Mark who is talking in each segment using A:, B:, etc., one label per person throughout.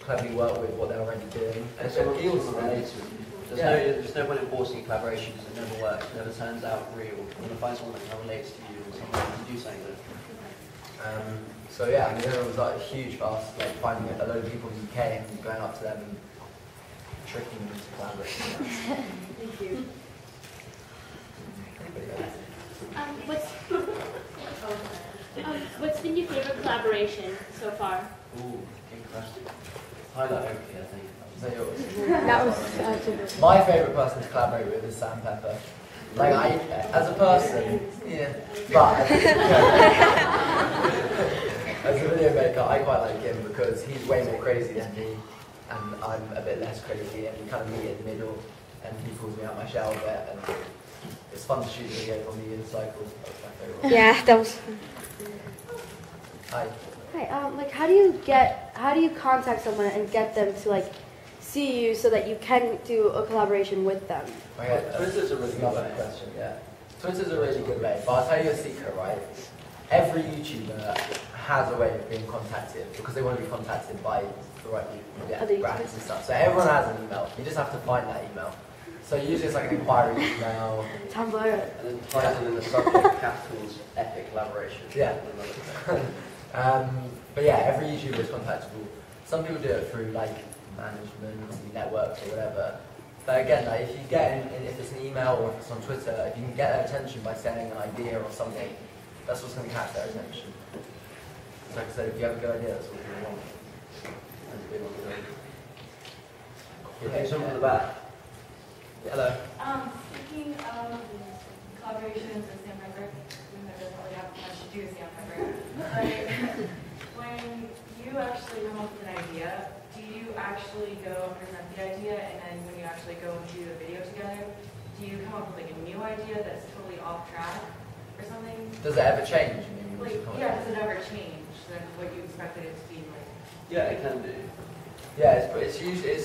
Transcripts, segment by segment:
A: cleverly work with what they're already doing.
B: And so it feels related. There's no point in forcing collaboration because it never works, it never turns out real. You want to find someone that kind of relates to you and someone that can do something with.
A: So yeah, I mean, it was like huge for us, like finding a load of people in the UK and going up to them and tricking them to collaborate.
C: Thank you.
D: What's been your favorite collaboration so far?
B: Ooh, good question. Highlight Oakley, I think.
A: So yours?
E: That was
A: My favourite person to collaborate with is Sam Pepper. Like as a person, yeah, but as a video maker, I quite like him because he's way more crazy than me, and I'm a bit less crazy, and we kind of meet in the middle, and he pulls me out my shell a bit, and it's fun to shoot video from the cycle. That's my favourite one.
E: Yeah, that was fun.
A: Hi.
E: Hi, like how do you contact someone and get them to like see you so that you can do a collaboration with them?
A: Okay,
B: Twitter's a really good way.
A: question, yeah. Twitter's a really good way, but I'll tell you a secret, right? Every YouTuber has a way of being contacted because they want to be contacted by the right brands and stuff. So everyone has an email. You just have to find that email. So usually it's like an inquiry email.
E: Tumblr.
B: And then title in the subject, capitals, epic collaboration.
A: Yeah. But yeah, every YouTuber is contactable. Some people do it through like management, networks or whatever. But again, like, if you get if it's an email or if it's on Twitter, if you can get their attention by saying an idea or something, that's what's going to catch their attention. So like I said, if you have a good idea, that's what we want.
B: Okay, someone in the back.
A: Hello.
C: Speaking of collaborations with Sam Pepper, even though it doesn't really have much to do with Sam Pepper, when you actually come up with an idea, do you actually go and present the idea, and then when you actually go and do a video together, do you come up with like a new idea that's totally off track or something?
A: Does it ever change?
C: Like, yeah, does it ever change than what you expected it to be like?
B: Yeah, it can do.
A: Yeah, it's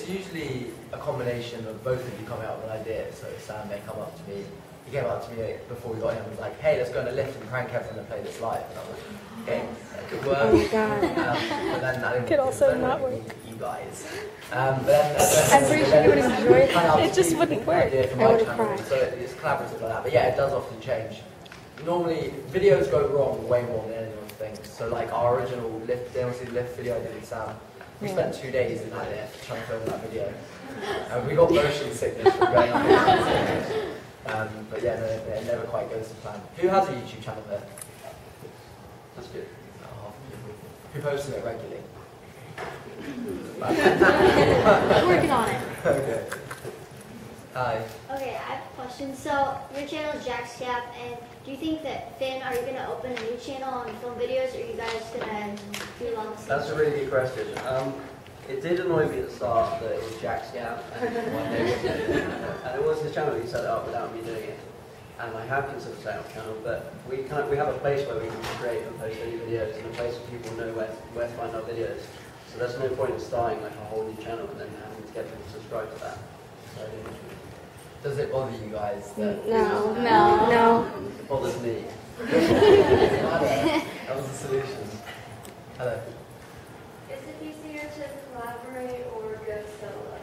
A: usually a combination of both of you coming up with an idea. So Sam may come up to me. He came up to me before we got him and was like, "Hey, let's go on a lift and prank everyone and play this live." And I was like, "Okay, that could work."
E: Oh my god.
A: But then I didn't
E: Could also not work.
A: You guys. But then
E: I'm pretty sure you would enjoy it.
A: kind of
E: It just wouldn't work.
A: idea from
E: I
A: my
E: would
A: channel,
E: cry.
A: So it's collaborative like that. But yeah, it does often change. Normally, videos go wrong way more than anyone thinks. So like our original lift video I did with Sam, we spent 2 days in that lift trying to film that video. And we got motion sickness from going up there. But yeah, no, it never quite goes to plan. Who has a YouTube channel there?
B: That's good.
A: Oh, who posts it regularly?
E: Working on it.
A: Okay. Hi.
F: Okay, I have a question. So, your channel is Jacksgap, and do you think that, Finn, are you going to open a new channel and film videos, or are you guys going to do it on the same?
B: That's a really good question. It did annoy me at the start that it was Jacksgap, and one day and it was his channel. He set it up without me doing it, and I have considered setting up a channel, but we have a place where we can create and post any videos, and a place where people know where to find our videos. So there's no point in starting like a whole new channel and then having to get people to subscribe to that. So,
A: Does it bother you guys that
E: No.
B: it bothers me.
A: that was the solution? Hello.
C: Is it easier to collaborate or go solo?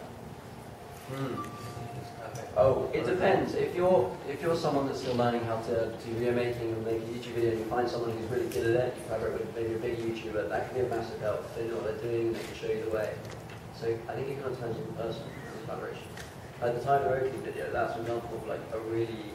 B: Oh, it depends. If you're someone that's still learning how to do video making and make a YouTube video, and you find someone who's really good at it, you collaborate with maybe a big YouTuber, that can be a massive help. They know what they're doing, they can show you the way. So I think it kind of depends on the person and the collaboration. Like the Tyler Oakley video, that's an example of like a really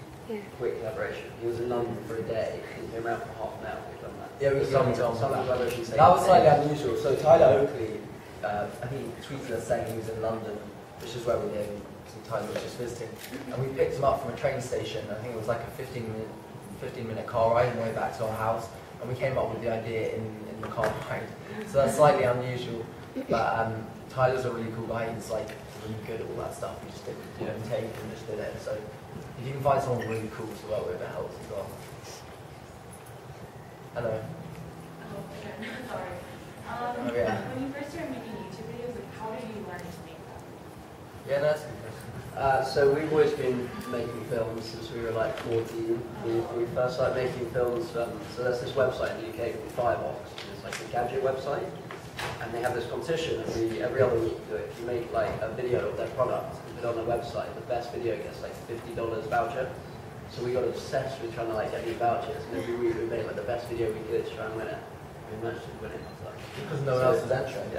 B: quick collaboration. He was in London for a day and he came around for half an hour. We've done that.
A: Yeah, we were
B: some
A: collaborations. That was slightly unusual. So Tyler Oakley, I think he tweeted us saying he was in London, which is where we live. Tyler was just visiting, and we picked him up from a train station. I think it was like a 15-minute car ride on the way back to our house, and we came up with the idea in the car ride. So that's slightly unusual, but Tyler's a really cool guy. He's like really good at all that stuff. He just did take and just did it. So if you can find someone really cool to work with, it helps as well. Hello.
C: Oh, sorry.
A: Yeah.
C: When you first started making YouTube videos, like, how did you learn to make them?
A: Yeah, that's a good question.
B: So we've always been making films since we were like 14. We first started making films, so there's this website in the UK called Firebox. It's like a gadget website. and they have this competition every other week. So if you make like a video of their product and put it on their website, the best video gets like $50 voucher. So we got obsessed with trying to like get these vouchers, and every week we made like the best video we could to try and win it. We managed to win it.
A: Because no one else is entering.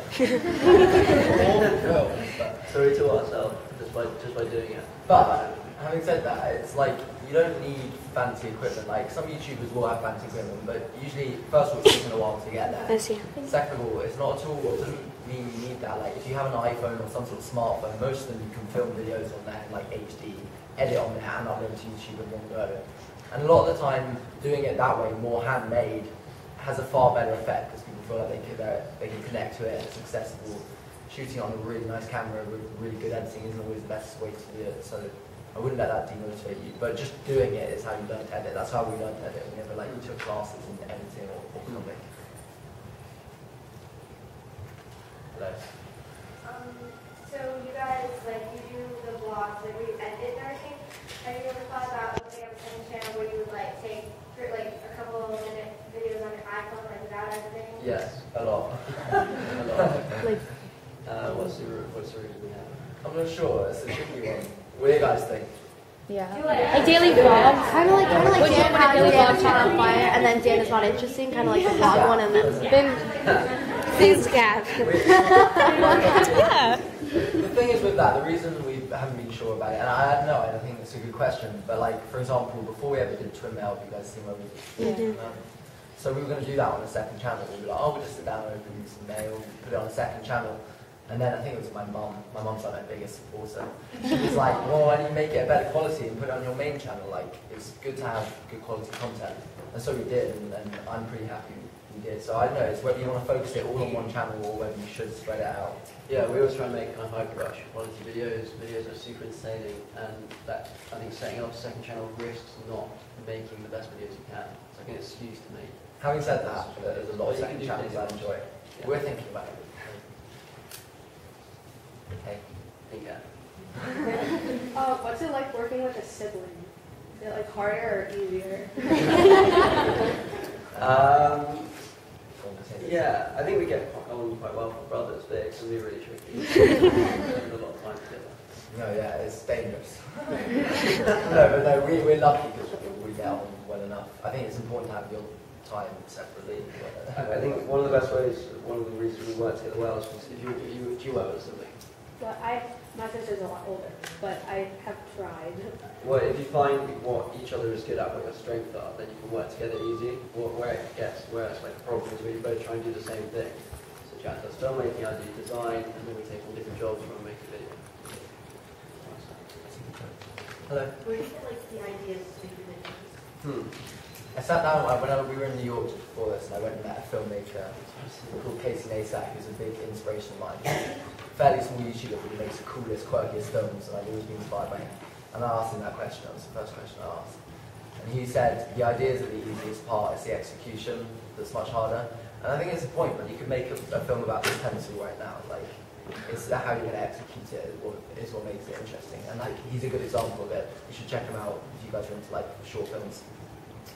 B: So we taught ourselves just by doing it.
A: But having said that, it's like you don't need fancy equipment. Like some YouTubers will have fancy equipment, but usually, first of all, it's taken a while to get there.
E: I see.
A: Second of all, it's not at all. It doesn't mean you need that. Like if you have an iPhone or some sort of smartphone, most of them you can film videos on there in like HD, edit on there, and upload to YouTube in one go. And a lot of the time, doing it that way, more handmade, has a far better effect because people feel like they can connect to it. It's accessible. Shooting on a really nice camera with really good editing isn't always the best way to do it. So I wouldn't let that demotivate you. But just doing it is how you learn to edit. That's how we learned to edit. We never like took classes in editing or filming. Hello.
G: So you guys, like, you do the vlogs, like, where you edit and everything. Have you ever thought about opening up a second channel where you would, like, take, like, a couple of minute videos on your iPhone, like, without editing?
A: Yes, a lot. A lot.
E: Like,
B: What's the reason we have?
A: I'm not sure. It's a tricky one. What do you guys think?
E: yeah.
G: Do like,
E: Daily vlogs. Kind of like
D: Would you
E: Dan
D: put a
E: has
D: daily
E: Dan's
D: vlog
E: channel on fire, and then Dan is not interesting. Kind of like the vlog one, and then Jacksgap.
D: Yeah.
A: The thing is with that, the reason we haven't been sure about it, and I don't know, I think it's a good question, but like, for example, before we ever did Twin Mail, you guys seen where we did? So we were going to do that on a second channel. We were like, oh, we'll just sit down and open some mail, put it on a second channel. And then I think it was my mum. My mum's like my biggest supporter. She was like, well, why don't you make it a better quality and put it on your main channel? Like, it's good to have good quality content. And so we did, and I'm pretty happy we did. So I don't know, it's whether you want to focus it all on one channel or whether you should spread it out.
B: Yeah, we always try and make kind of high production quality videos that are super entertaining, and that I think setting up a second channel risks not making the best videos you can. It's like an excuse to make.
A: Having said that, there's a lot of
B: You
A: second
B: can do
A: channels
B: things.
A: I enjoy.
B: Yeah.
A: We're thinking about it. Okay.
B: Yeah.
H: What's it like working with a sibling? Is it like harder or easier?
B: Yeah, I think we get on quite well for brothers, but it can be really tricky. Spend a lot of time together.
A: No, yeah, it's dangerous. no, we're lucky because we get on well enough. I think it's important to have your time separately.
B: I think one of the best ways, one of the reasons we work together well is if you work with something.
H: Well, my sister's a lot older, but I have tried.
B: Well, if you find what each other is good at, what your strengths are, then you can work together easy. Where it's like a problem is when you both try and do the same thing. So Jack does filmmaking, I do design, and then we take on different jobs when we make a video.
A: Hello.
G: where do you get, like, the ideas to make videos?
A: I sat down when we were in New York just before this, and I went and met a filmmaker called Casey Neistat, who's a big inspiration of mine. Fairly small YouTuber, but he makes the coolest, quirkiest films, and I've always been inspired by him. And I asked him that question. That was the first question I asked. And he said, the ideas are the easiest part, it's the execution that's much harder. And I think it's a point, like, you could make a film about this pencil right now. Like, it's how you're going to execute it is what makes it interesting. And like, he's a good example of it. You should check him out if you guys are into like short films.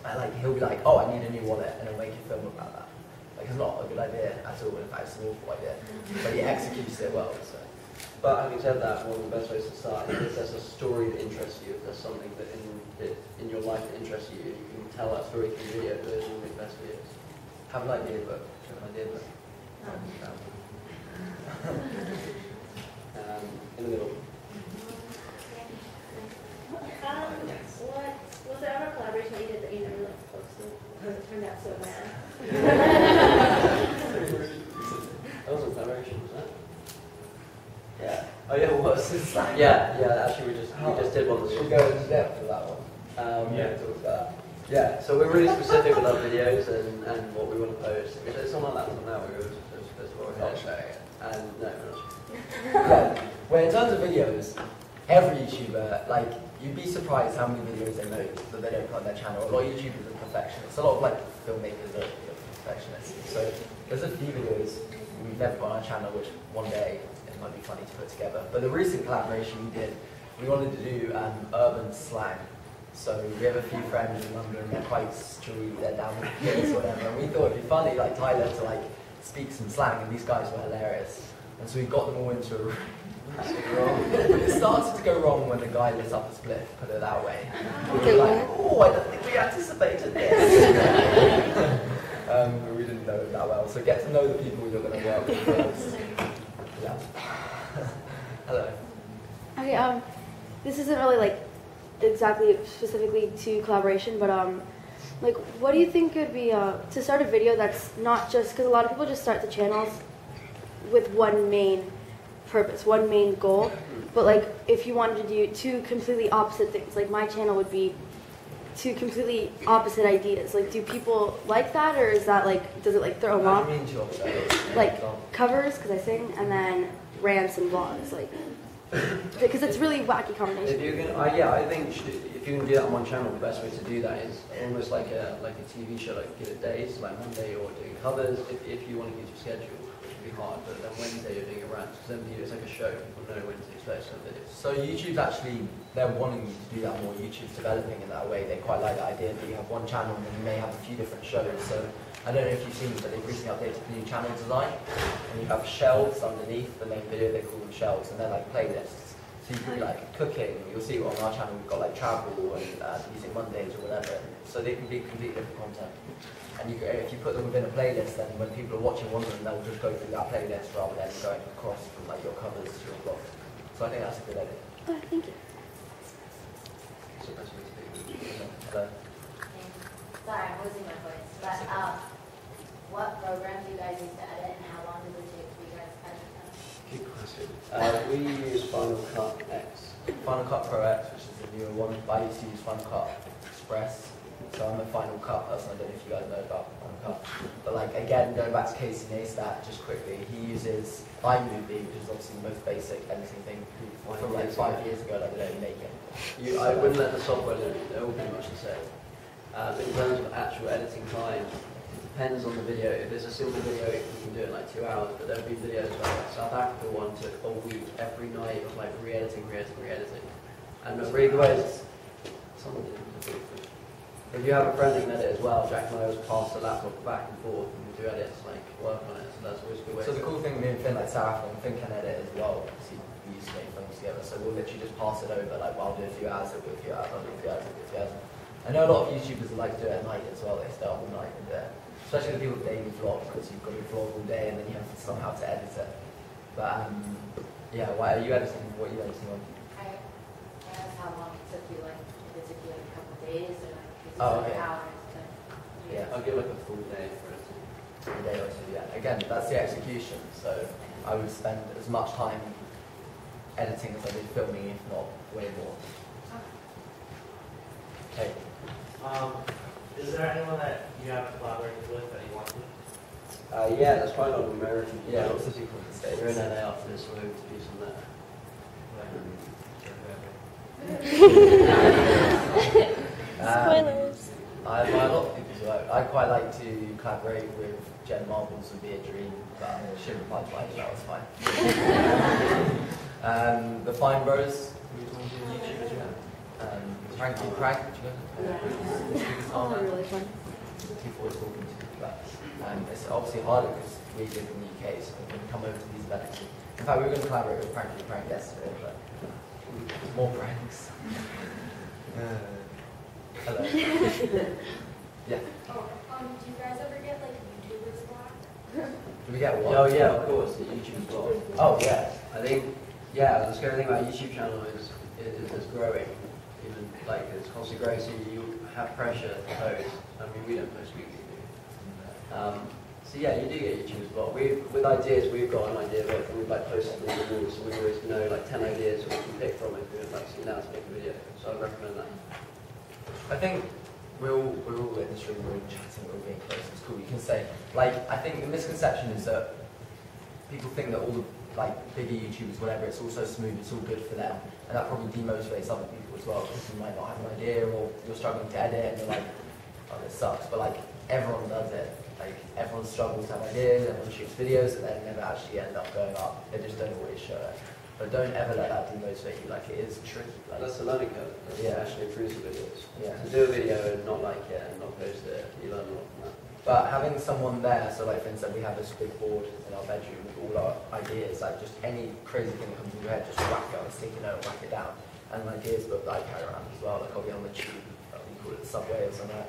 A: And like, he'll be like, oh, I need a new wallet, and he'll make a film about that. Like, it's not a good idea at all. In fact, it's an awful idea. But he executes it well. So.
B: But having said that, one of the best ways to start is if there's a story that interests you, if there's something that in your life that interests you, you can tell that story through video, those are the best videos.
A: Have an idea book. Have an idea book.
B: In the middle.
H: Was there ever a collaboration that you did that you never like posted because it turned out so bad?
B: That was a collaboration, was that?
A: Yeah. Oh yeah, it was. It's like,
B: Yeah. Actually, we just did one this
A: We'll
B: week.
A: go into depth for that one. Talk about that.
B: Yeah. So we're really specific with our videos and what we want to post. It's not like that until now. We were supposed to
A: Not showing it.
B: And no, we're not.
A: Yeah. Well, in terms of videos, every YouTuber, like, you'd be surprised how many videos they know that they don't put on their channel. A lot of YouTubers are perfectionists. A lot of like filmmakers are perfectionists. So there's a few videos we've never put on our channel, which one day it might be funny to put together. But the recent collaboration we did, we wanted to do urban slang. So we have a few friends in London, they're quite street, they're down with the kids or whatever. And we thought it'd be funny, like Tyler, to like speak some slang, and these guys were hilarious. And so we got them all into a room. It started to go wrong when the guy lit up a spliff, put it that way. We were like, oh, I don't think we anticipated this. But we didn't know it that well. So get to know the people you're going to work with first. Yeah. Hello.
E: Okay, this isn't really like exactly specifically to collaboration, but like what do you think could be to start a video that's not just, because a lot of people just start the channels with one main purpose, one main goal, but like if you wanted to do two completely opposite things, like my channel would be two completely opposite ideas. Like, do people like that, or is that like, does it like throw them off?
A: What do you mean two opposite?
E: Like covers, because I sing, and then rants and vlogs, like, because it's really wacky combination.
B: If you can, yeah, I think if you can do that on one channel, the best way to do that is almost like a TV show, like give it days, like Monday you're doing covers. If you want to use your schedule, which would be hard, but then Wednesday you're doing a rant. Because then it's like a show. People know when to expect some videos.
A: So YouTube's actually, they're wanting you to do that more. YouTube's developing in that way. They quite like the idea that you have one channel and then you may have a few different shows. So I don't know if you've seen, but they've recently updated the new channel design. And you have shelves underneath the main video. They call them shelves, and they're like playlists. So you can be like cooking. You'll see on our channel we've got like travel and music Mondays or whatever. So they can be completely different content. And if you put them within a playlist, then when people are watching one of them, they'll just go through that playlist rather than going across from like your covers to your blog. So I think that's a good idea.
E: Oh, thank you.
A: So that's what it's doing. Hello.
I: Sorry, I'm losing my voice. But what programs do you guys use to edit, and how long does it take for you guys to edit them?
B: Good question. We use Final Cut X.
A: Final Cut Pro X, which is the newer one. I used to use Final Cut Express. So I'm a Final Cut person. I don't know if you guys know about Final Cut. But like again, going back to Casey Neistat, just quickly, he uses iMovie, which is obviously the most basic editing thing from like 5 years ago, like they don't make it.
B: I wouldn't let the software limit it. They're all pretty much the same. But in terms of actual editing time, it depends on the video. If it's a simple video, you can do it in like 2 hours. But there'll be videos like South Africa one took a week every night of like re-editing. And the really good way is something if you have a friend who can edit as well, Jack and I always pass the laptop back and forth and we do edits, like work on it, so that's always a good way.
A: So the cool thing with me and Finn, like South Africa, Finn can edit as well, because we used to make films together, so we'll literally just pass it over, like well, I'll do a few hours, he'll do a few hours, I'll do a few hours, he'll do a few hours. I know a lot of YouTubers that like to do it at night as well, they stay up all night and do it. Especially the people with daily vlog, because you've got to vlog all day and then you have to somehow to edit it. But yeah, why are you editing? What are you editing on?
I: I asked how long it took you, like, if it took you like a couple of days or like
A: Okay.
I: hours.
A: Yeah,
B: I'll give like a full day for it.
A: a day or two, yeah. Again, that's the execution, so I would spend as much time editing as I did filming, if not way more. Okay.
J: Is there anyone that you have collaborated with that you want to?
B: Yeah, that's quite a lot of American.
A: Yeah, lots of people in the States.
B: We're in LA after this, so we're going to do some there.
E: Spoilers.
A: I admire a lot of people's work. I quite like to collaborate with Jen Marbles, would be a dream, but she replied to my email, it's fine. The Fine Bros, YouTubers, Frankie Craig,
E: Oh, they're really fun.
A: people we're talking to, but it's obviously harder because we live in the UK, so we can come over to these events. In fact, we were going to collaborate with Frankie Craig yesterday, but more pranks. Hello. Yeah.
G: Oh, do you guys ever get like YouTubers blocked?
A: Do we get one?
B: Oh yeah, of course, the YouTube blog.
A: Oh yeah.
B: I think, yeah, the scary thing about YouTube channel is it's growing. Even like it's constantly growing, so you have pressure to post. I mean, we don't post weekly, do we? So yeah, you do get YouTubers blocked. With ideas, we've got an idea of it, and we've like posted them in the walls, so we always know like 10 ideas we can pick from if we would like to see now to make a video. So I'd recommend that.
A: I think we're all in this room, we're all chatting, we're all being close, it's cool. You can say, like, I think the misconception is that people think that all the like bigger YouTubers, whatever, it's all so smooth, it's all good for them. And that probably demotivates other people as well, because you might not have an idea or you're struggling to edit and you're like, oh, this sucks. But like, everyone does it. Like, everyone struggles to have ideas, everyone shoots videos and then never actually end up going up. They just don't always show it. But don't ever let that demotivate you, like it is tricky. Like,
B: That's the learning curve. It
A: Yeah.
B: actually improves the videos.
A: Yeah.
B: To do a video and not like it and not post it, you learn a lot from that.
A: But having someone there, so like for instance, we have this big board in our bedroom with all our ideas, like just any crazy thing that comes into your head, just whack it on a sticky note, whack it down. And an ideas book that I carry around as well, like I'll be on the tube, we call it the subway or something.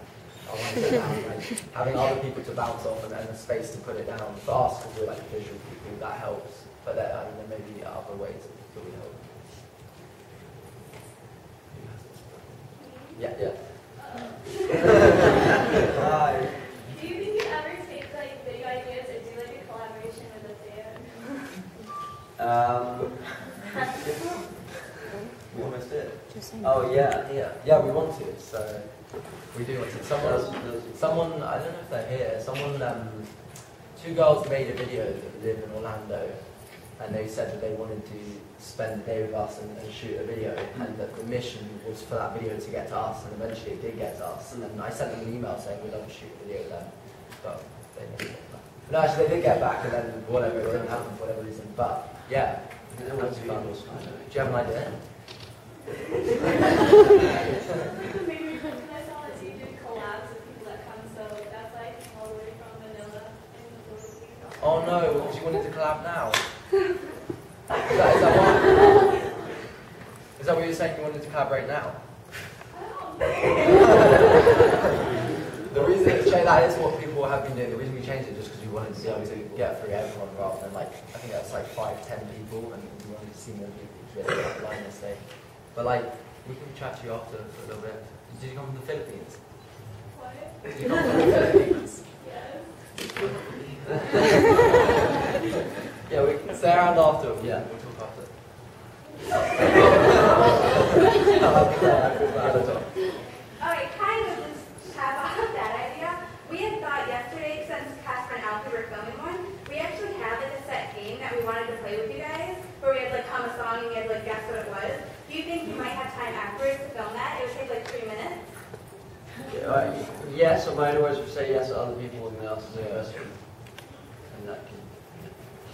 A: I'll write it down, like having other people to bounce off and a space to put it down. For us, because we're like visual people, that helps. But there, I mean, there may be other ways that we help. Yeah, yeah. Hi.
G: Do you think you ever take like video ideas and do like a collaboration with a band?
B: We almost did.
A: Oh yeah, we want to. So we do want to. Someone, I don't know if they're here. Two girls made a video that live in Orlando, and they said that they wanted to spend the day with us and shoot a video, and that the mission was for that video to get to us, and eventually it did get to us. And then I sent them an email saying we'd love to shoot a video with them, but they didn't get back. No, actually they did get back, and then whatever, it didn't happen for whatever reason. But yeah, it was fun. Do you have an idea?
C: Maybe because I saw that you did collabs with people that come, so that's like all the way from Manila in the Philippines.
A: Oh no, because you wanted to collab now. Is that what you're saying? You wanted to collaborate now? The reason that is what people have been doing. The reason we changed it just because we wanted to be able to get through everyone rather than like I think that's like 5-10 people, and we wanted to see more people to get that line this day. But like we can chat to you after for a little bit. Did you come from the Philippines?
C: What?
A: Did you come from the Philippines?
C: Yes.
A: Yeah, we can stay around after. Yeah, we'll talk after.
G: Okay, kind of just have off that idea. We had thought yesterday, since Casper and Alfie were filming one, we actually had like a set game that we wanted to play with you guys, where we had like hum a song and you had like guess what it was. Do you think you might have time afterwards to film that? It would take like 3 minutes.
B: Yes, or might always say yes to other people and ask the question. And that can.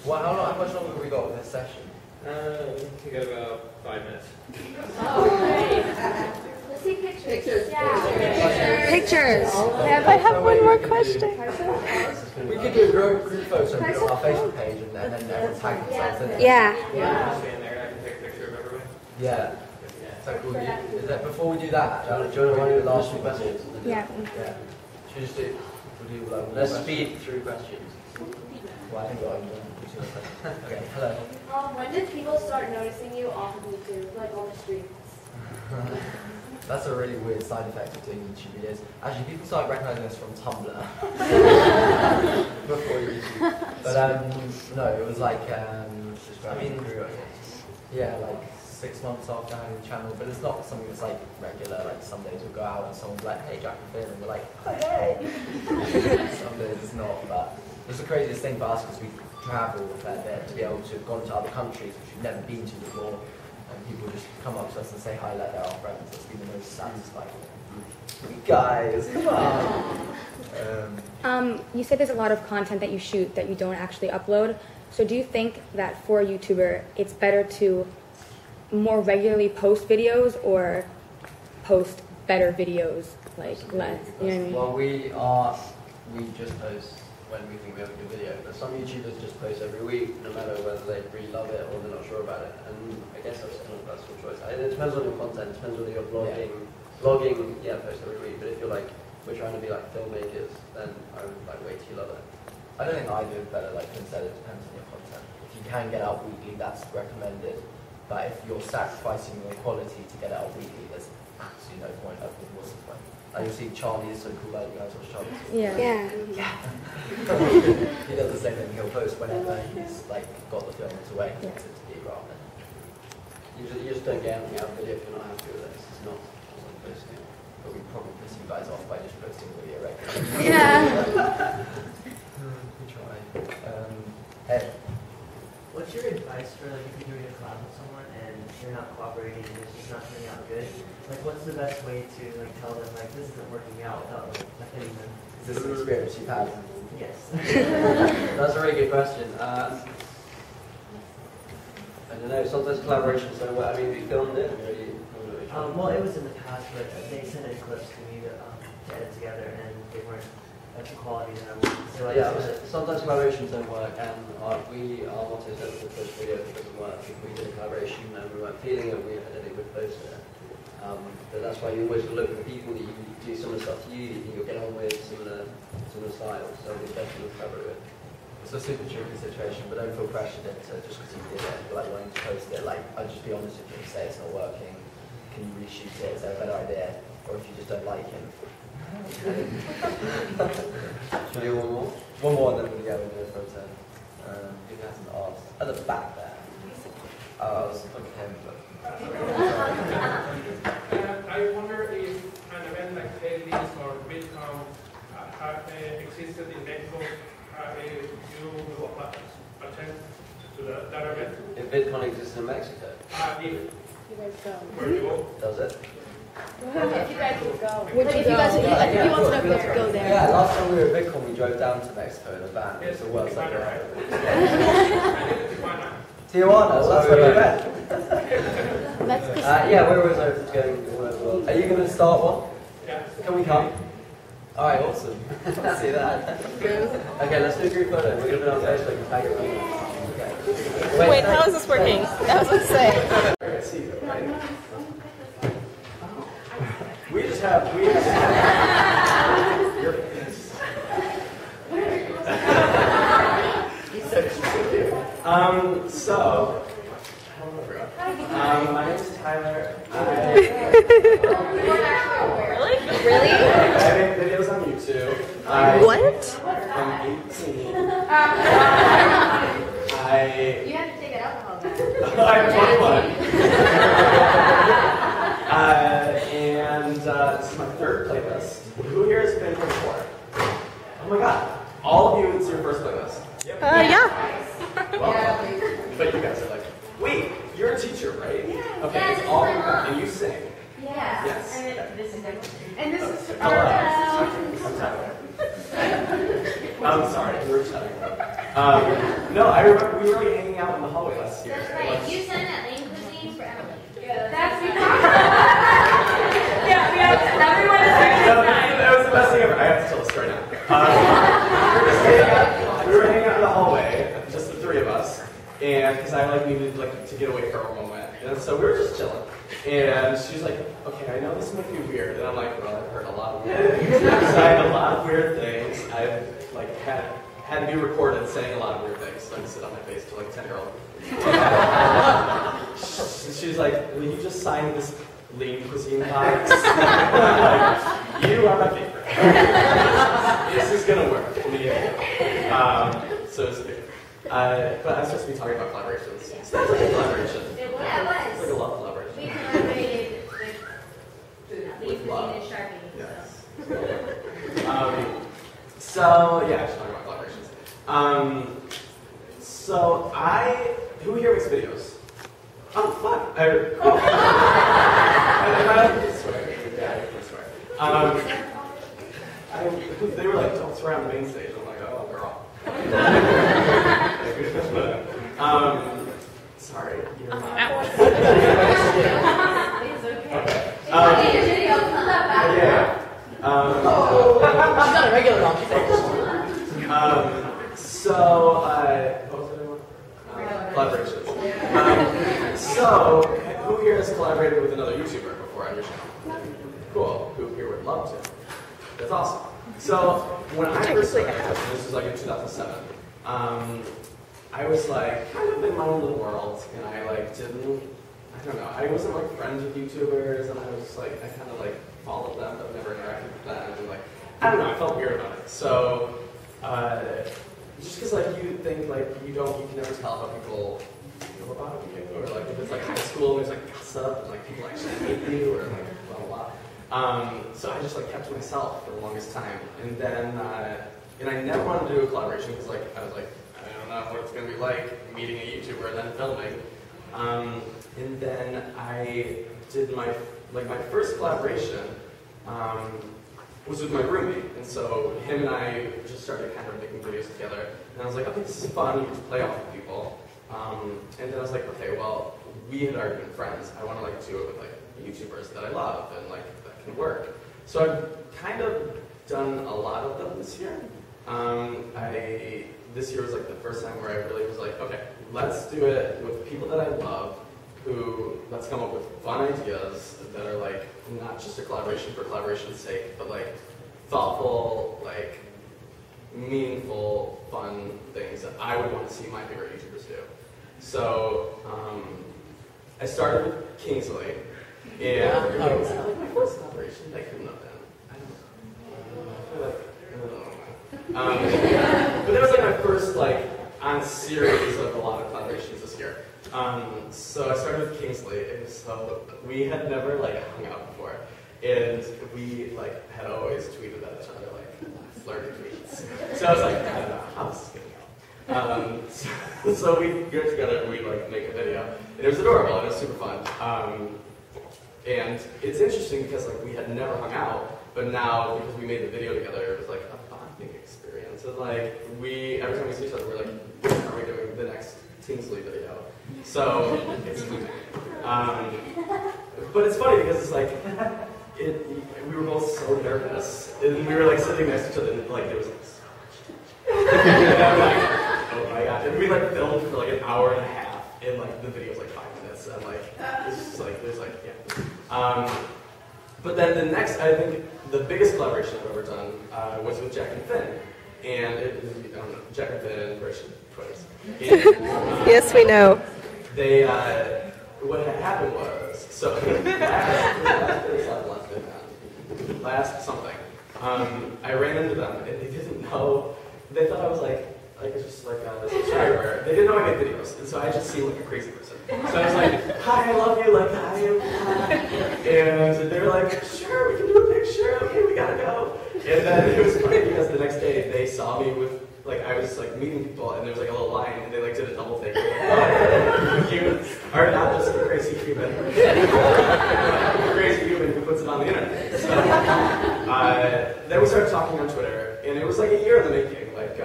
A: Well, how much longer have we got with this session?
J: We got about 5 minutes.
G: Let's see pictures.
E: Pictures. I have one more question.
A: We could do a group photo and put it on our Facebook page and then everyone tag themselves in it.
E: Yeah.
J: Stand there, I can take a picture of everyone.
A: Yeah. Is that cool? Is that before we do that?
B: Do you want to do the last few questions?
E: Yeah.
A: Yeah. Should we just do? We'll do like
B: Let's speed through questions.
A: Well, I think I'm done. Okay. Hello.
H: When did people start noticing you off of YouTube, like on the streets?
A: That's a really weird side effect of doing YouTube videos. Actually, people started recognizing us from Tumblr before YouTube. But no, it was like yeah, like 6 months after having the channel. But it's not something that's like regular. Like some days we'll go out and someone's like, "Hey, Jack and Finn," and we're like, "Oh, hey." Some days it's not, but it's the craziest thing for us because we travel a fair bit to be able to have gone to other countries which we've never been to before. And people just come up to us and say hi like they're our friends. That's been the most satisfying thing. You guys, come on.
K: You said there's a lot of content that you shoot that you don't actually upload. So do you think that for a YouTuber, it's better to more regularly post videos or post better videos, like less? You know what I mean?
B: Well, we just post when we think we have a good video, but some YouTubers just post every week, no matter whether they really love it or they're not sure about it. And I guess that's kind of a personal choice. It depends on your content. It depends whether you're vlogging. Yeah. Vlogging, yeah, post every week. But if you're like, we're trying to be like filmmakers, then I would like wait till you love it.
A: I don't think either is better. Like Finn said, it depends on your content. If you can get out weekly, that's recommended. But if you're sacrificing your quality to get out weekly, there's absolutely no point. I think what's the point? Like you'll see Charlie is so cool. Like you guys watch Charlie.
E: Yeah.
A: He does the same thing. He'll post whenever he's like got the films away.
K: Yeah.
A: To be rather than.
B: You just don't get anything out of the video if you're not happy with it. It's not posting.
A: But we probably piss you guys off by just posting the video regularly.
E: Yeah.
A: We try. Ed.
J: What's your advice for like if you're doing a collab with someone and you're not cooperating and it's just not turning out good? Like what's the best way to like tell them like this isn't working out without like offending them?
A: Is this an experience you've had?
J: Yes.
B: That's a really good question. I don't know, sometimes collaborations don't work. I mean, we filmed it.
J: Well, it was in the past, but they sent in clips to me to edit together and they weren't like the quality that I want. So I
B: Yeah,
J: just
B: sometimes collaborations don't work, and our motto is never to post video if it doesn't work. If we did a collaboration and we weren't feeling it, we would post it. But that's why you always look for people that you do similar stuff to you, that you'll get on with, similar styles, so it's better to collaborate with.
A: It's a super tricky situation, but don't feel pressured into just because you did it, like wanting to post it. Like, I'd just be honest with you and say it's not working. Can you reshoot it? Is there a better idea? Or if you just don't like him.
B: Should we do one more?
A: One more, and then we'll go and do a photo. Who hasn't asked? At the back there. I was looking at him, but.
L: I wonder if an event like Hades or VidCon have existed in Mexico. You will attend to that event?
B: If VidCon exists in Mexico?
L: If
H: You guys go.
L: where you go?
B: Does it?
H: If you guys would go.
E: Would you guys, if you want to go there.
A: Yeah, last time we were at VidCon, we drove down to Mexico in a van. It's the worst I've ever had. Tijuana, so that's where we went.
E: Mexico.
B: Yeah, we're always open to going all over the world.
A: Are you going to start one?
L: Yeah.
A: Can we come? Alright, awesome. Let's see that.
B: Okay, let's do a group photo. We're going to put it on Facebook and tag it.
M: Wait, how is this working? That was what to say.
A: We just have your
N: So, hello everyone. My name is Tyler.
M: Really?
N: I make videos on YouTube.
M: What?
N: I'm 18.
F: You have to take it alcohol back.
N: I'm 21. And this is my third playlist. Who here has been here before? Oh my god. All of you, it's your first playlist.
M: Yeah.
N: Welcome. But you guys are like, wait, you're a teacher, right?
F: Yeah.
N: Okay,
F: Yeah,
N: it's
F: this
N: all
F: is my mom.
N: and you sing.
F: Yeah.
N: Yes.
F: And this is
N: Hello. I'm Tyler. I'm sorry, we were chatting. No, I remember we were like hanging out in the hallway last year.
F: That's right. You sang that lane cuisine for Emily. Yeah.
C: That's yeah, everyone is here this time.
N: That was the best thing ever. I have to tell the story now. We were hanging out in the hallway, just the three of us, and because I needed to get away for a moment, and so we were just chilling. And she was like, "Okay, I know this might be weird," and I'm like, "Well, I've heard a lot of weird things. I had a lot of weird things. I've had to be recorded saying a lot of weird things, so I sit on my face to 10-year-old." She's like, "Will you just sign this lean cuisine box?" I'm like, "You are my favorite. This is gonna work." So it's good. But I was supposed to be talking about collaborations. It's not like a collaboration.
F: It was.
N: It's like a love collaboration.
F: We collaborated with Leaf
N: love.
F: and Sharpie.
N: Yes. So yeah, I should talk about collaborations. So who here makes videos? Oh fuck! Cool. I swear. Yeah, I swear. They were like, "Don't swear on the main stage." I'm like, "Oh, girl." Sorry, you're not. Okay. Yeah.
A: She's not a regular monkey.
N: So, what was it? Collaborations. So, who here has collaborated with another YouTuber before on your channel? Cool. Who here would love to? That's awesome. So, when I first started, this was in 2007, I was kind of in my own little world, and I I don't know, I wasn't friends with YouTubers, and I was I kind of followed them, but never interacted with them, and I don't know, I felt weird about it. So, just because you think you can never tell how people feel about you, or if it's high school and there's gossip and people actually hate you, or blah blah blah. So I just kept to myself for the longest time, and then and I never wanted to do a collaboration because I was I don't know what it's gonna be like meeting a YouTuber and then filming. And then I did my first collaboration was with my roommate, and so him and I just started kind of making videos together. And I was like, okay, this is fun. You can play off with people. And then I was like, okay, well, we had already been friends. I want to do it with YouTubers that I love and that can work. So I kind of done a lot of them this year. This year was like the first time where I really was like, okay, let's do it with people that I love, let's come up with fun ideas that are like not just a collaboration for collaboration's sake, but like thoughtful, like meaningful, fun things that I would want to see my favorite YouTubers do. So I started with Kingsley, and it was like my first collaboration. That couldn't have been. I don't know. But that was like my first like on series of a lot of collaborations this year. So I started with Kingsley, and so we had never like hung out before, and we like had always tweeted at each other like flirty tweets. So I was like, I don't know how this is gonna go. So we get together and we like make a video, and it was adorable and it was super fun. And it's interesting because like we had never hung out, but now because we made the video together, it was like a bonding experience. And like every time we see each other, we're like, when are we doing the next Kingsley video? So it's but it's funny because it's like we were both so nervous, and we were like sitting next to each other, and like there was like so much. And I'm like, oh my gosh! And we like filmed for like an hour and a half, and like the video was like 5 minutes, and like it's just like there's like yeah. But then the next, I think the biggest collaboration I've ever done was with Jack and Finn, and I don't know, Jack and Finn version Twitters. And,
M: yes, we know.
N: They what had happened was so last something. I ran into them and they didn't know. They thought I was like just like a subscriber. They didn't know I made videos, and so I just seemed like a crazy person. So I was like, "Hi, I love you." Like, "Hi," and they were like, "Sure, we can do a picture. Okay, we gotta go." And then it was funny because the next day they saw me with. Like, I was, like, meeting people, and there was, like, a little line, and they, like, did a double take. Humans are not just a crazy human. A crazy human who puts it on the internet. So, then we started talking on Twitter, and it was, like, a year in the making. Like,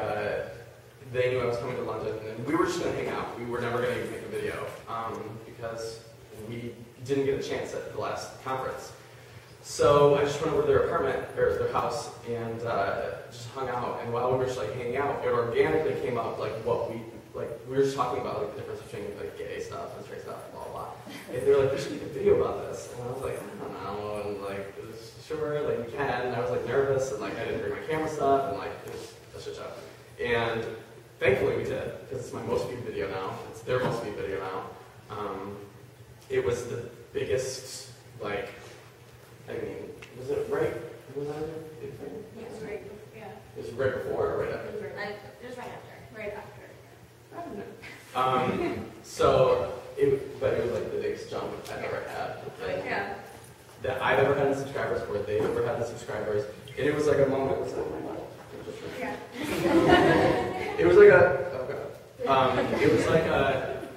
N: they knew I was coming to London, and we were just going to hang out. We were never going to even make a video, because we didn't get a chance at the last conference. So I just went over to their apartment, or their house, and just hung out. And while we were just like hanging out, it organically came up like we were just talking about like the difference between like gay stuff and straight stuff, blah blah blah. And they were like, "We should make a video about this." And I was like, "I don't know," and like, "Sure, like we can." And I was like nervous, and like I didn't bring my camera stuff, and like it was a shit show. And thankfully we did, because it's my most viewed video now. It's their most viewed video now. It was the biggest like. I mean, was it right? Was that a big thing?
C: Yeah, it was right. Yeah.
N: It was right before or right after?
C: It was right after. Right after.
N: I don't know. So, but it was like the biggest jump I've ever had. Like,
C: yeah.
N: That I've ever had in subscribers, or they've ever had in subscribers. And it was like a moment. Was that my mouth?
C: Yeah.
N: It was like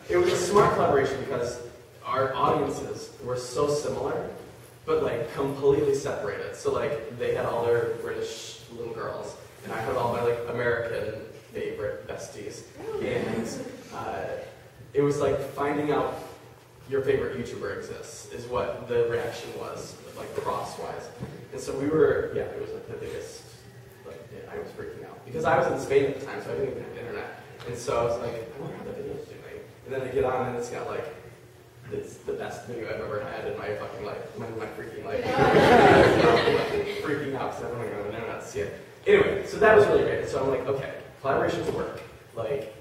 N: it was a smart collaboration because our audiences were so similar, but like completely separated. So like they had all their British little girls, and I had all my like American favorite besties. And it was like finding out your favorite YouTuber exists is what the reaction was, like cross-wise. And so we were, yeah, it was like the biggest, like yeah, I was freaking out. Because I was in Spain at the time, so I didn't even have internet. And so I was like, I wonder how the video's doing. And then I get on and it's got like, it's the best video I've ever had in my fucking life, my freaking life. Freaking out because I don't have an internet to see it. Anyway, so that was really great. So I'm like, okay, collaborations work. Like,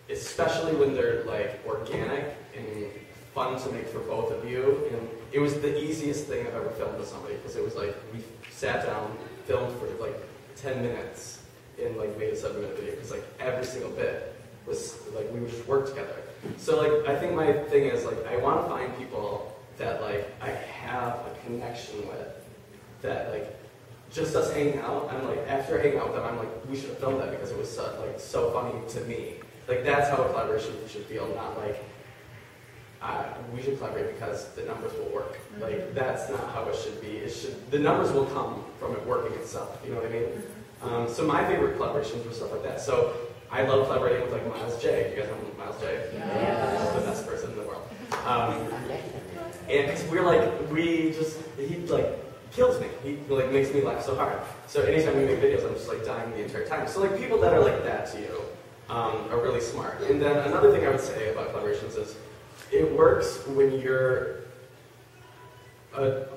N: especially when they're like organic and fun to make for both of you. And it was the easiest thing I've ever filmed with somebody because it was like, we sat down, filmed for like 10 minutes and like made a 7-minute video because like every single bit was like, we would just work together. So like, I think my thing is like, I want to find people that like, I have a connection with, that like, just us hanging out, I'm like, after hanging out with them, I'm like, we should have filmed that because it was like so funny to me. Like that's how a collaboration should feel, not like, we should collaborate because the numbers will work. Like that's not how it should be. It should, the numbers will come from it working itself, you know what I mean? So my favorite collaborations were stuff like that. So I love collaborating with like Miles J. You guys know Miles J? Yeah. He's the best person in the world. And cause we're like, he like kills me. He like makes me laugh so hard. So anytime we make videos, I'm just like dying the entire time. So like people that are like that to you are really smart. And then another thing I would say about collaborations is it works when you're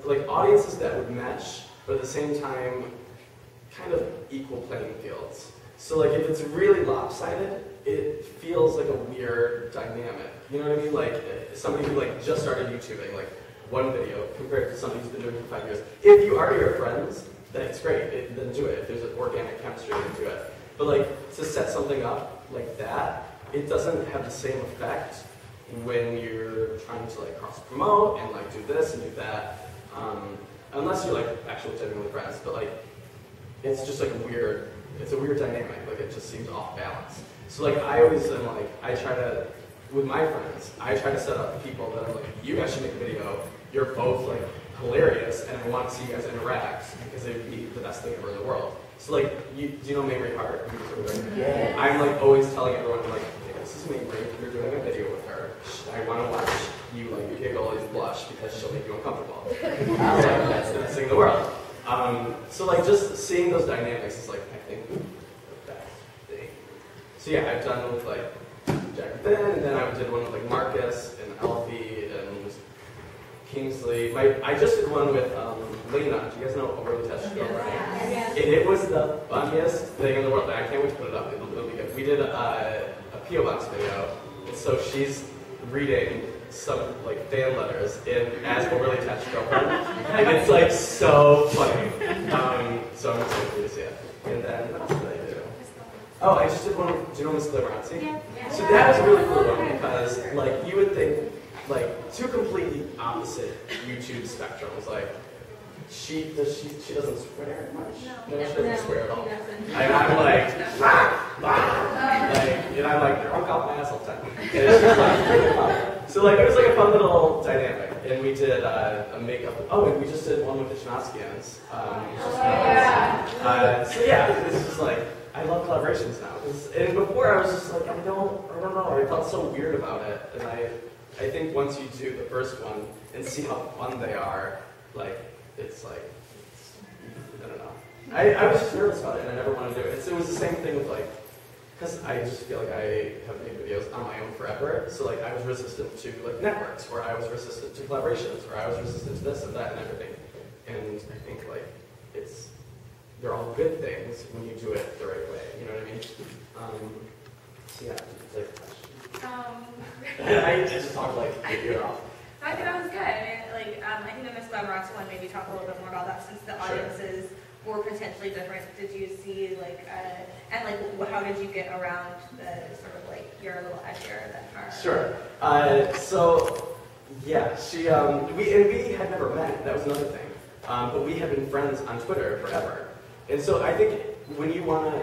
N: like audiences that would mesh, but at the same time kind of equal playing fields. So like if it's really lopsided, it feels like a weird dynamic. You know what I mean? Like somebody who like just started YouTubing, like one video compared to somebody who's been doing it for 5 years. If you already are friends, then it's great. Then do it. If there's an organic chemistry, then do it. But like to set something up like that, it doesn't have the same effect when you're trying to like cross promote and like do this and do that. Unless you're like actually genuinely friends, but like it's just like it's a weird dynamic. Like it just seems off balance. So like I always am like with my friends, I try to set up people that are like, you guys should make a video. You're both like hilarious, and I want to see you guys interact because it would be the best thing ever in the world. So like, do you know Mamrie Hart?
A: Yeah.
N: I'm like always telling everyone, I'm like, hey, this is Mamrie. You're doing a video with her. I want to watch you like giggle and blush because she'll make you uncomfortable. That's the best thing in the world. So like just seeing those dynamics is like, I think, the best thing. So yeah, I've done with like Jack and then I did one with like Marcus and Alfie and Kingsley. I just did one with Lena. Do you guys know Overly Touched Girl? And it was the funniest thing in the world. I can't wait to put it up. It'll be good. We did a P.O. Box video. So she's reading some like fan letters as Overly Attached Girlfriend. And it's like so funny. So I'm excited for you to see it. And then what else did I do? Oh, I just did one with, do you know Miss Liberanzi? Yeah. So that was a really cool one because like you would think like two completely opposite YouTube spectrums. Like she doesn't swear much. No, she doesn't swear at all. And I'm like, and I'm like drunk off my ass all the time. And it's just like so like it was like a fun little dynamic. And we did a makeup. Oh, and we just did one with the Chinaskians. So yeah, it's just like I love collaborations now. And before I was just like I don't know. I felt so weird about it. And I think once you do the first one and see how fun they are, like it's like I don't know. I was just nervous about it and I never wanted to do it. It was the same thing with like. Because I just feel like I have made videos on my own forever, so like I was resistant to like networks, or I was resistant to collaborations, or I was resistant to this and that and everything. And I think like they're all good things when you do it the right way. You know what I mean? So yeah, it's like a question. I just talked like your off.
C: I think that was good. I mean, like I think the Miss Glamourosity one maybe talk a little bit more about that since the audiences were potentially different. Did you see like and like how did you get around the sort of like you're a little edgier than her?
N: Sure. So yeah, she we had never met. That was another thing. But we had been friends on Twitter forever. And so I think when you want to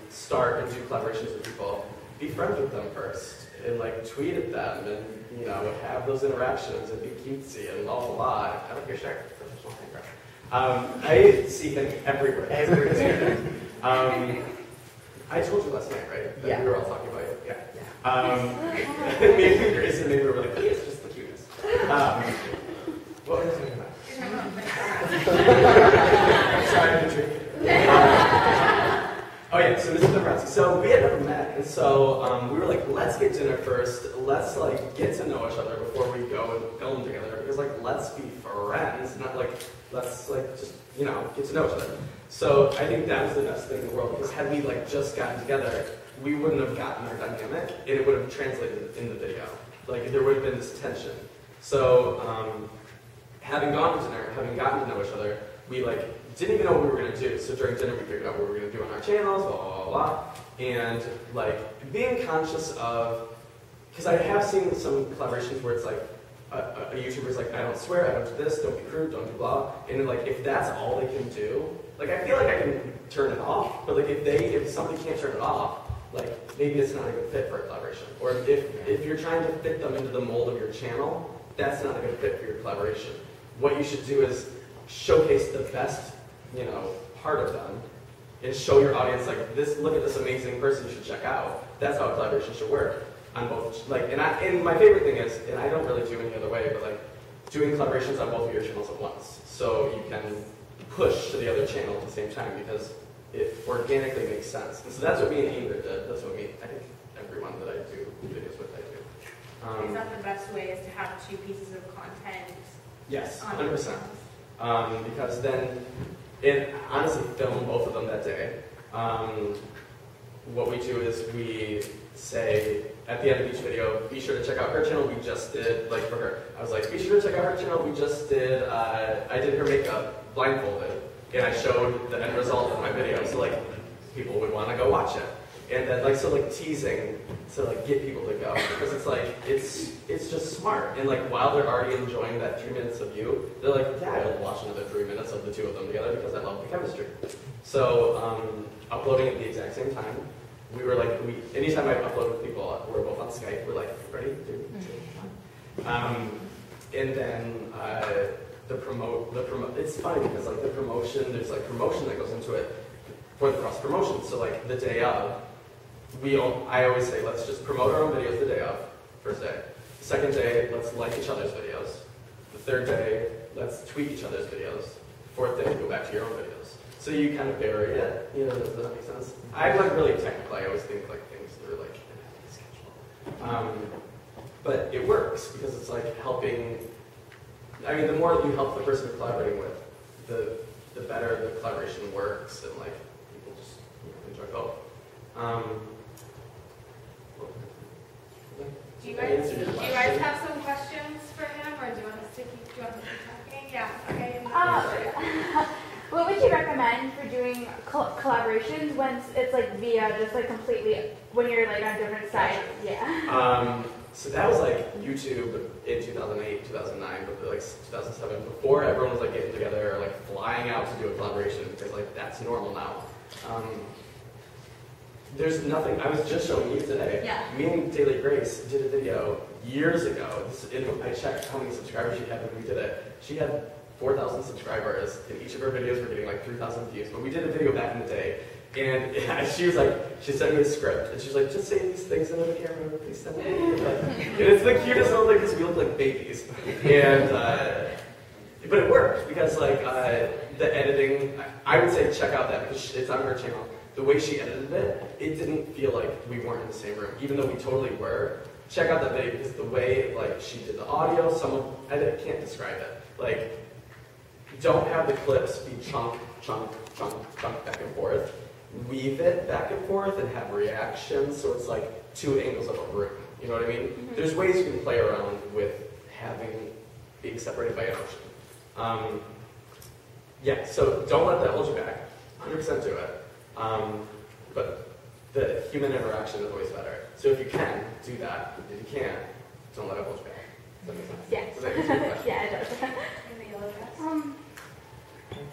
N: start and do collaborations with people, be friends with them first and like tweet at them and have those interactions and be cutesy and blah blah blah. I like your shirt. I see him everywhere. I told you last night, right? That we were all talking about it. Yeah. Maybe Grace and maybe we were like, it's just the cutest. What were you talking about? Sorry, Dimitri. Oh yeah, so this is the rest. So we had never met, and so we were like, let's get dinner first. Let's like get to know each other before we go and film together. Because like, let's be friends, not like let's like just get to know each other. So I think that was the best thing in the world. Because had we like just gotten together, we wouldn't have gotten our dynamic, and it would have translated in the video. Like there would have been this tension. So having gone to dinner, having gotten to know each other, we like didn't even know what we were going to do. So during dinner, we figured out what we were going to do on our channels, blah, blah, blah, blah. And like being conscious of, because I have seen some collaborations where it's like, a YouTuber's like, I don't swear, I don't do this, don't be crude, don't do blah. And like, if that's all they can do, like I feel like I can turn it off, but like if somebody can't turn it off, like maybe it's not a good fit for a collaboration. Or if you're trying to fit them into the mold of your channel, that's not a good fit for your collaboration. What you should do is showcase the best, part of them, and show your audience like this. Look at this amazing person you should check out. That's how a collaboration should work on both. Like, and my favorite thing is, and I don't really do any other way, but like, doing collaborations on both of your channels at once. So you can push to the other channel at the same time because it organically makes sense. And so that's what me and Ingrid did. That's what I think everyone that I do videos with, I do.
O: Is that the best way, is to have two pieces of content?
N: Yes, 100%. Because then, and honestly, film both of them that day. What we do is we say at the end of each video, be sure to check out her channel. We just did, like for her, I was like, be sure to check out her channel. We just did, I did her makeup blindfolded, and I showed the end result of my video, so like people would want to go watch it. And then like, so like teasing to like get people to go, because it's like, it's just smart. And like while they're already enjoying that 3 minutes of you, they're like, yeah, I'll watch another 3 minutes of the two of them together because I love the chemistry. So uploading at the exact same time, we were like, anytime I upload with people, we're both on Skype, we're like, ready? And then it's funny because like the promotion, there's like promotion that goes into it for the cross promotion. So like the day of, I always say, let's just promote our own videos the day of, first day. The second day, let's like each other's videos. The third day, let's tweet each other's videos. Fourth day, go back to your own videos. So you kind of vary it, you know, does that make sense? I'm like really technical, I always think like things that are like scheduled. But it works because it's like helping, I mean, the more that you help the person you're collaborating with, the better the collaboration works and like people just enjoy both.
O: Do you guys have some questions for him, or do you want us to keep talking? Yeah, okay.
P: What would you recommend for doing collaborations when it's like via just like completely, when you're like on different sides? Yeah.
N: So that was like YouTube in 2008, 2009, but like 2007, before everyone was like getting together or like flying out to do a collaboration, because like that's normal now. There's nothing, I was just showing you today.
O: Yeah.
N: Me and Daily Grace did a video years ago. I checked how many subscribers she had when we did it. She had 4,000 subscribers, and each of her videos were getting like 3,000 views. But we did a video back in the day, and she was like, she sent me a script, and she was like, just say these things into the camera, please send me. And it's the cutest little thing because we look like babies. And but it worked because like the editing, I would say check out that because it's on her channel. The way she edited it, it didn't feel like we weren't in the same room, even though we totally were. Check out that video because the way like she did the audio, I can't describe it. Like, don't have the clips be chunk, chunk, chunk, chunk back and forth. Weave it back and forth and have reactions, so it's like two angles of a room. You know what I mean? Mm-hmm. There's ways you can play around with being separated by an ocean. Yeah, so don't let that hold you back. 100% do it. But the human interaction is always better. So if you can, do that. If you can't, don't let it hold you back. Does that make sense?
P: Yes.
N: Does that answer your question?
P: Yeah, it does.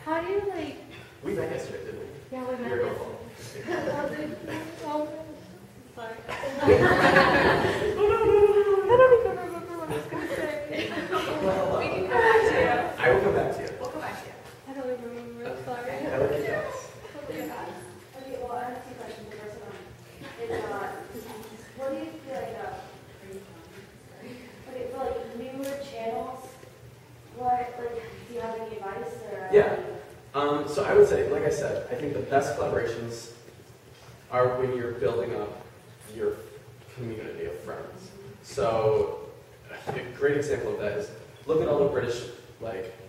P: How do you like?
N: We met yesterday, didn't we?
P: Yeah, we met.
N: You're going
P: Sorry. I don't even remember what I was going to say.
N: Well,
O: we can come back to you.
N: I will come back to you.
O: We'll come back to you.
P: I don't even remember. Sorry.
N: I like it, guys.
G: Okay, well, I have two questions. The first one is, what do you feel like, okay, for like newer channels, do you have any advice or?
N: Yeah. So I would say, like I said, I think the best collaborations are when you're building up your community of friends. So a great example of that is look at all the British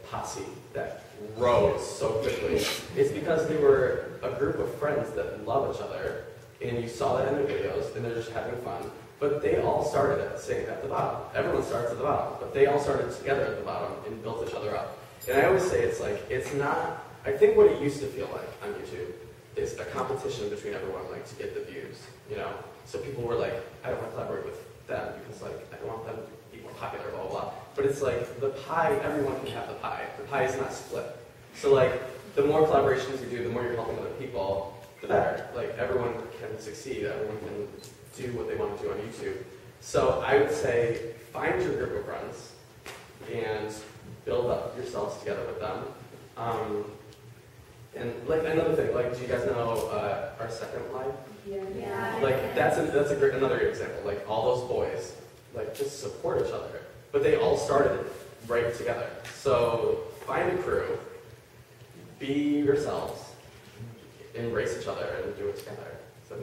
N: posse that rose so quickly. It's because they were a group of friends that love each other, and you saw that in their videos, and they're just having fun. But they all started at the bottom. Everyone starts at the bottom, but they all started together at the bottom and built each other up. And I always say it's not. I think what it used to feel like on YouTube is a competition between everyone, to get the views, So people were like, I don't want to collaborate with them because, I don't want them to be more popular, blah, blah, blah. But it's like, the pie, everyone can have the pie. The pie is not split. So, the more collaborations you do, the more you're helping other people, the better. Everyone can succeed. Everyone can do what they want to do on YouTube. So I would say, find your group of friends and build up yourselves together with them. And another thing, do you guys know Our Second Life?
G: Yeah.
N: That's another example. All those boys, just support each other. But they all started write together. So find a crew, be yourselves, embrace each other, and do it together. So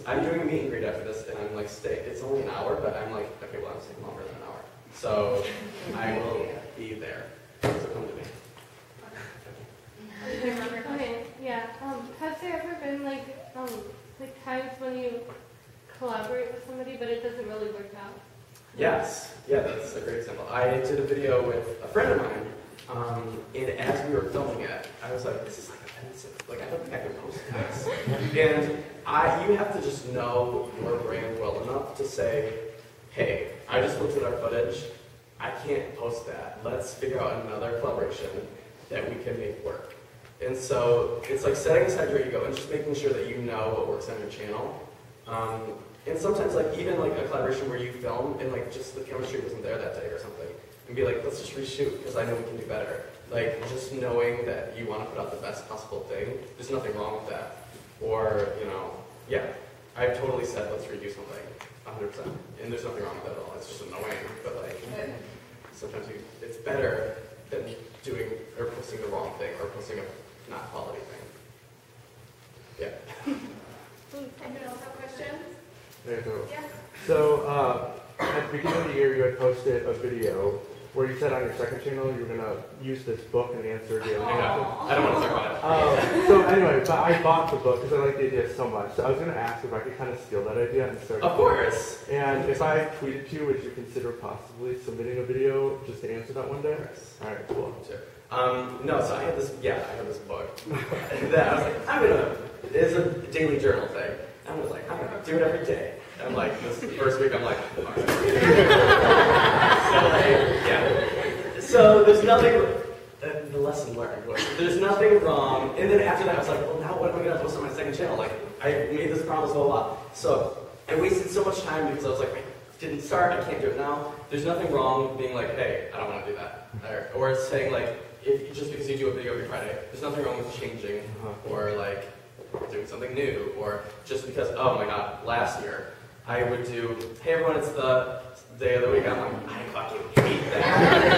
N: I'm doing a meet and greet after this, and I'm like, it's only an hour, but I'm like, okay, well, I'm staying longer than an hour. So I will be there. So come to me.
Q: Okay, yeah. Has there ever been like times when you collaborate with somebody but it doesn't really work out?
N: Yes, yeah, that's a great example. I did a video with a friend of mine, and as we were filming it, I was like, this is like offensive. Like, I don't think I can post this. And you have to just know your brand well enough to say, hey, I just looked at our footage. I can't post that. Let's figure out another collaboration that we can make work. And so it's like setting aside your ego and just making sure that you know what works on your channel. And sometimes like even like a collaboration where you film and like just the chemistry wasn't there that day or something, and be like, let's just reshoot because I know we can do better. Like just knowing that you want to put out the best possible thing, there's nothing wrong with that. Or, you know, yeah, I've totally said let's redo something, 100%. And there's nothing wrong with that at all. It's just annoying, but like sometimes it's better than doing or posting the wrong thing or posting a not quality thing. Yeah.
O: Anyone else have questions?
R: There you go.
O: Yes.
R: So, at the beginning of the year, you had posted a video where you said on your second channel you were going to use this book and answer the other
N: I don't want to talk about it.
R: So anyway, but I bought the book because I like the idea so much. So I was going to ask if I could kind of steal that idea and start.
N: Of course.
R: And if I tweeted to you, would you consider possibly submitting a video just to answer that one day?
N: Yes.
R: All right, cool.
N: Sure. No, so I had this, I had this book that I was like, it's a daily journal thing. I was like, I'm going to do it every day. I'm like, this first week, I'm like, So there's nothing, the lesson learned was, there's nothing wrong. And then after that, I was like, well, now what am I going to post on my second channel? Like, I made this promise a whole lot. So I wasted so much time because I was like, I didn't start, I can't do it now. There's nothing wrong with being like, hey, I don't want to do that. Or saying like, just because you do a video every Friday, there's nothing wrong with changing or like doing something new. Or just because, oh my god, last year, I would do, hey everyone, it's the day of the week. I'm like, I fucking hate that.